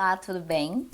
Olá, tudo bem?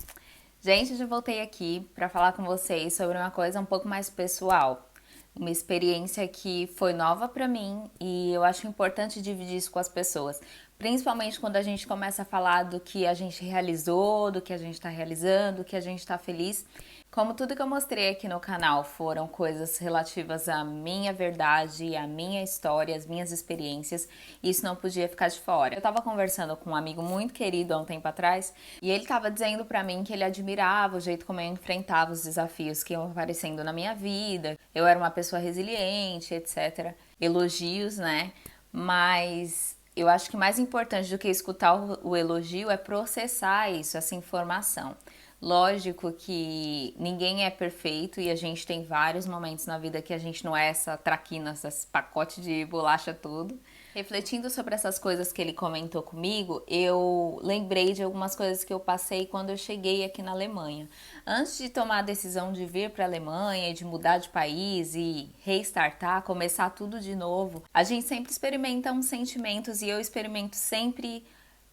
Gente, eu já voltei aqui para falar com vocês sobre uma coisa um pouco mais pessoal. Uma experiência que foi nova para mim e eu acho importante dividir isso com as pessoas. Principalmente quando a gente começa a falar do que a gente realizou, do que a gente está realizando, do que a gente está feliz. Como tudo que eu mostrei aqui no canal foram coisas relativas à minha verdade, à minha história, às minhas experiências, isso não podia ficar de fora. Eu tava conversando com um amigo muito querido há um tempo atrás e ele tava dizendo pra mim que ele admirava o jeito como eu enfrentava os desafios que iam aparecendo na minha vida. Eu era uma pessoa resiliente, etc. Elogios, né? Mas eu acho que mais importante do que escutar o elogio é processar isso, essa informação. Lógico que ninguém é perfeito e a gente tem vários momentos na vida que a gente não é essa traquina, esse pacote de bolacha todo. Refletindo sobre essas coisas que ele comentou comigo, eu lembrei de algumas coisas que eu passei quando eu cheguei aqui na Alemanha. Antes de tomar a decisão de vir para a Alemanha e de mudar de país e restartar, começar tudo de novo, a gente sempre experimenta uns sentimentos e eu experimento sempre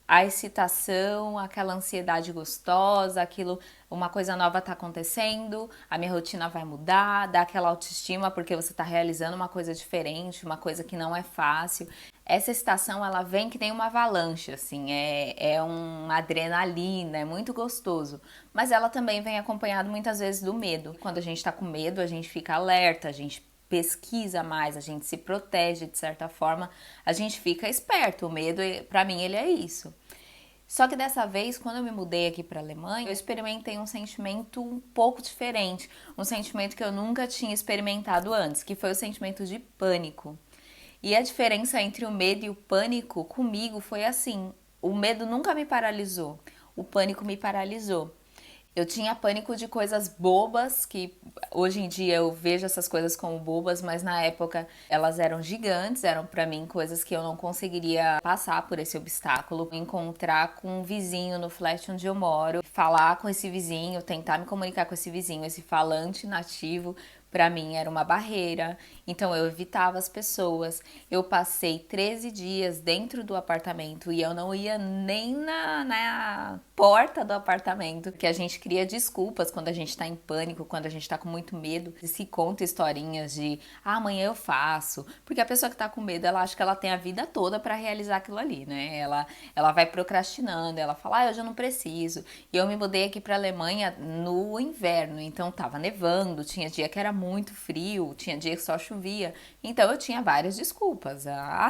a excitação, aquela ansiedade gostosa, aquilo, uma coisa nova tá acontecendo, a minha rotina vai mudar, dá aquela autoestima porque você tá realizando uma coisa diferente, uma coisa que não é fácil. Essa excitação, ela vem que nem uma avalanche, assim, é uma adrenalina, é muito gostoso. Mas ela também vem acompanhado muitas vezes do medo. Quando a gente tá com medo, a gente fica alerta, a gente pesquisa mais, a gente se protege de certa forma, a gente fica esperto. O medo, pra mim, ele é isso. Só que dessa vez, quando eu me mudei aqui para a Alemanha, eu experimentei um sentimento um pouco diferente, um sentimento que eu nunca tinha experimentado antes, que foi o sentimento de pânico. E a diferença entre o medo e o pânico comigo foi assim: o medo nunca me paralisou, o pânico me paralisou. Eu tinha pânico de coisas bobas, que hoje em dia eu vejo essas coisas como bobas, mas na época elas eram gigantes, eram para mim coisas que eu não conseguiria passar por esse obstáculo. Encontrar com um vizinho no flat onde eu moro, falar com esse vizinho, tentar me comunicar com esse vizinho, esse falante nativo, para mim era uma barreira, então eu evitava as pessoas. Eu passei 13 dias dentro do apartamento e eu não ia nem na porta do apartamento, que a gente cria desculpas quando a gente tá em pânico, quando a gente tá com muito medo, e se conta historinhas de amanhã eu faço, porque a pessoa que tá com medo, ela acha que ela tem a vida toda para realizar aquilo ali, né? Ela vai procrastinando, ela fala, eu já não preciso. E eu me mudei aqui pra Alemanha no inverno, então tava nevando, tinha dia que era muito frio, tinha dia que só chovia, então eu tinha várias desculpas.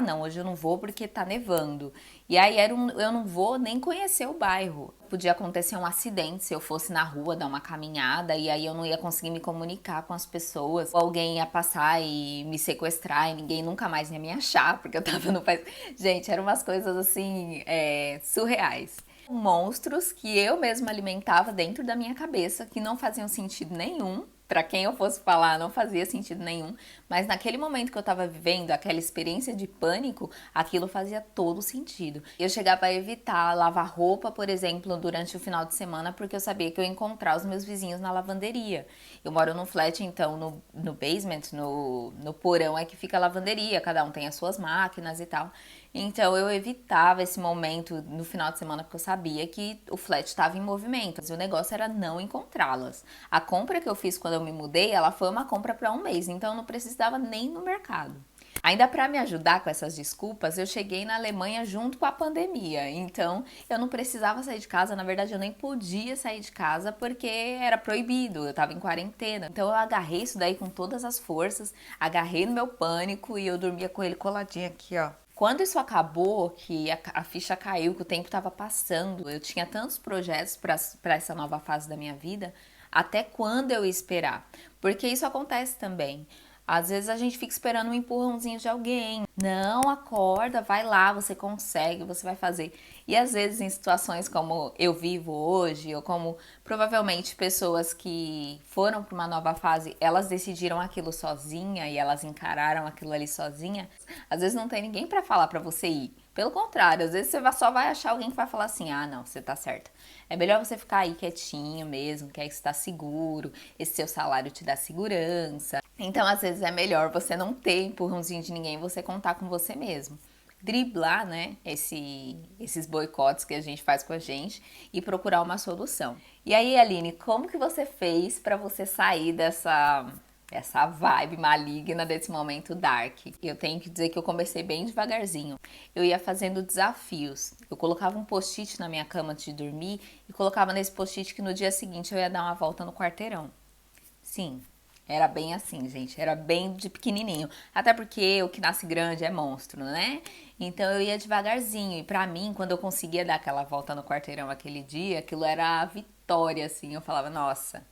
Não, hoje eu não vou porque tá nevando. E aí eu não vou nem conhecer o bairro. Podia acontecer um acidente se eu fosse na rua dar uma caminhada e aí eu não ia conseguir me comunicar com as pessoas. Ou alguém ia passar e me sequestrar e ninguém nunca mais ia me achar porque eu tava no país. Gente, eram umas coisas assim, surreais. Monstros que eu mesma alimentava dentro da minha cabeça que não faziam sentido nenhum. Pra quem eu fosse falar, não fazia sentido nenhum, mas naquele momento que eu tava vivendo, aquela experiência de pânico, aquilo fazia todo sentido. Eu chegava a evitar lavar roupa, por exemplo, durante o final de semana, porque eu sabia que eu ia encontrar os meus vizinhos na lavanderia. Eu moro num flat, então no basement, no porão é que fica a lavanderia, cada um tem as suas máquinas e tal. Então eu evitava esse momento no final de semana porque eu sabia que o flat estava em movimento. Mas o negócio era não encontrá-las. A compra que eu fiz quando eu me mudei, ela foi uma compra para um mês, então eu não precisava nem ir no mercado. Ainda para me ajudar com essas desculpas, eu cheguei na Alemanha junto com a pandemia. Então, eu não precisava sair de casa, na verdade, eu nem podia sair de casa porque era proibido, eu tava em quarentena. Então, eu agarrei isso daí com todas as forças, agarrei no meu pânico e eu dormia com ele coladinho aqui, ó. Quando isso acabou, que a ficha caiu, que o tempo estava passando, eu tinha tantos projetos para essa nova fase da minha vida, até quando eu ia esperar? Porque isso acontece também. Às vezes a gente fica esperando um empurrãozinho de alguém. Não, acorda, vai lá, você consegue, você vai fazer. E às vezes em situações como eu vivo hoje, ou como provavelmente pessoas que foram para uma nova fase, elas decidiram aquilo sozinha e elas encararam aquilo ali sozinha. Às vezes não tem ninguém para falar para você ir. Pelo contrário, às vezes você só vai achar alguém que vai falar assim, não, você tá certa. É melhor você ficar aí quietinho mesmo, que aí você tá seguro, esse seu salário te dá segurança. Então, às vezes é melhor você não ter empurrãozinho de ninguém, você contar com você mesmo. driblar, né, esses boicotes que a gente faz com a gente e procurar uma solução. E aí, Aline, como que você fez para você sair essa vibe maligna desse momento dark? Eu tenho que dizer que eu comecei bem devagarzinho. Eu ia fazendo desafios. Eu colocava um post-it na minha cama antes de dormir e colocava nesse post-it que no dia seguinte eu ia dar uma volta no quarteirão. Sim, era bem assim, gente. Era bem de pequenininho. Até porque o que nasce grande é monstro, né? Então eu ia devagarzinho. E pra mim, quando eu conseguia dar aquela volta no quarteirão aquele dia, aquilo era a vitória, assim. Eu falava, nossa,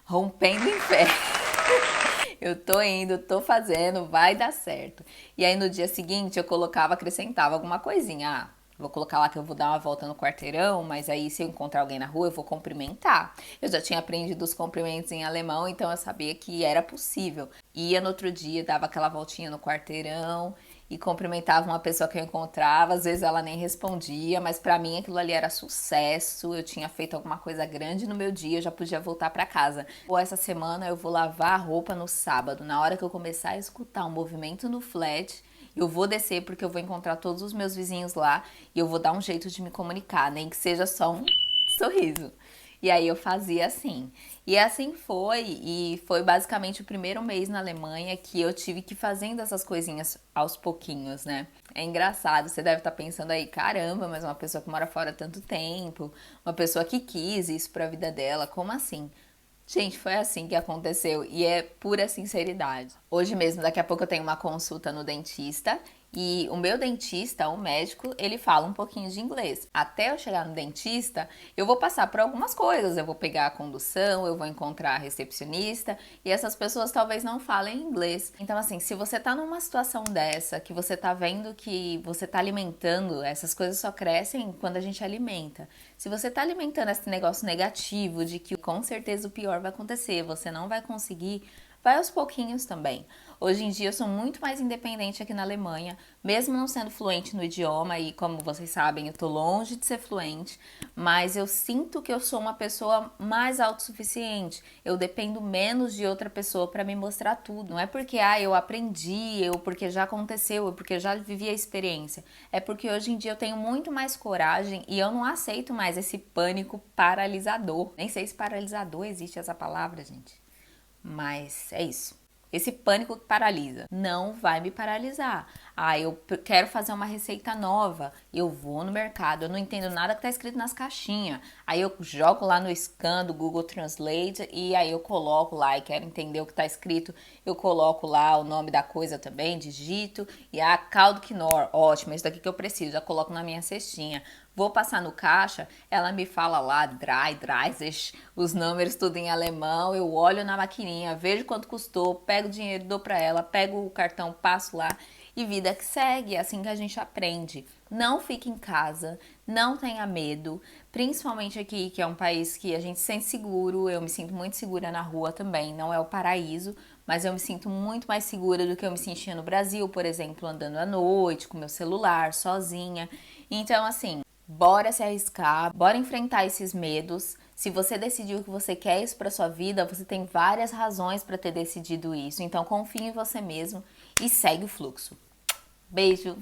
rompendo em fé. Eu tô indo, tô fazendo, vai dar certo. E aí no dia seguinte eu colocava, acrescentava alguma coisinha. Ah, vou colocar lá que eu vou dar uma volta no quarteirão, mas aí se eu encontrar alguém na rua eu vou cumprimentar. Eu já tinha aprendido os cumprimentos em alemão, então eu sabia que era possível. Ia no outro dia, dava aquela voltinha no quarteirão e cumprimentava uma pessoa que eu encontrava, às vezes ela nem respondia, mas pra mim aquilo ali era sucesso, eu tinha feito alguma coisa grande no meu dia, eu já podia voltar pra casa. Ou essa semana eu vou lavar a roupa no sábado, na hora que eu começar a escutar um movimento no flat, eu vou descer porque eu vou encontrar todos os meus vizinhos lá e eu vou dar um jeito de me comunicar, nem que seja só um sorriso. E aí eu fazia assim. E assim foi, e foi basicamente o primeiro mês na Alemanha que eu tive que ir fazendo essas coisinhas aos pouquinhos, né? É engraçado, você deve estar pensando aí, caramba, mas uma pessoa que mora fora há tanto tempo, uma pessoa que quis isso pra vida dela, como assim? Gente, foi assim que aconteceu e é pura sinceridade. Hoje mesmo, daqui a pouco eu tenho uma consulta no dentista e o meu dentista, o médico, ele fala um pouquinho de inglês. Até eu chegar no dentista, eu vou passar por algumas coisas. Eu vou pegar a condução, eu vou encontrar a recepcionista e essas pessoas talvez não falem inglês. Então, assim, se você tá numa situação dessa, que você tá vendo que você tá alimentando, essas coisas só crescem quando a gente alimenta. Se você tá alimentando esse negócio negativo de que com certeza o pior vai acontecer, você não vai conseguir, vai aos pouquinhos também. Hoje em dia eu sou muito mais independente aqui na Alemanha, mesmo não sendo fluente no idioma e como vocês sabem, eu tô longe de ser fluente, mas eu sinto que eu sou uma pessoa mais autossuficiente. Eu dependo menos de outra pessoa para me mostrar tudo. Não é porque eu aprendi, porque já aconteceu, porque eu já vivi a experiência. É porque hoje em dia eu tenho muito mais coragem e eu não aceito mais esse pânico paralisador. Nem sei se paralisador existe essa palavra, gente. Mas é isso. Esse pânico que paralisa não vai me paralisar. Ah, eu quero fazer uma receita nova. Eu vou no mercado, eu não entendo nada que tá escrito nas caixinhas. Aí eu jogo lá no scan do Google Translate e aí eu coloco lá e quero entender o que tá escrito. Eu coloco lá o nome da coisa também, digito. E caldo quinoa, ótimo, isso daqui que eu preciso. Já coloco na minha cestinha. Vou passar no caixa, ela me fala lá, os números tudo em alemão, eu olho na maquininha, vejo quanto custou, pego o dinheiro, dou pra ela, pego o cartão, passo lá e vida que segue, é assim que a gente aprende. Não fique em casa, não tenha medo, principalmente aqui, que é um país que a gente se sente seguro, eu me sinto muito segura na rua também, não é o paraíso, mas eu me sinto muito mais segura do que eu me sentia no Brasil, por exemplo, andando à noite, com meu celular, sozinha. Então, assim, bora se arriscar, bora enfrentar esses medos. Se você decidiu que você quer isso para sua vida, você tem várias razões para ter decidido isso. Então confie em você mesmo e segue o fluxo. Beijo!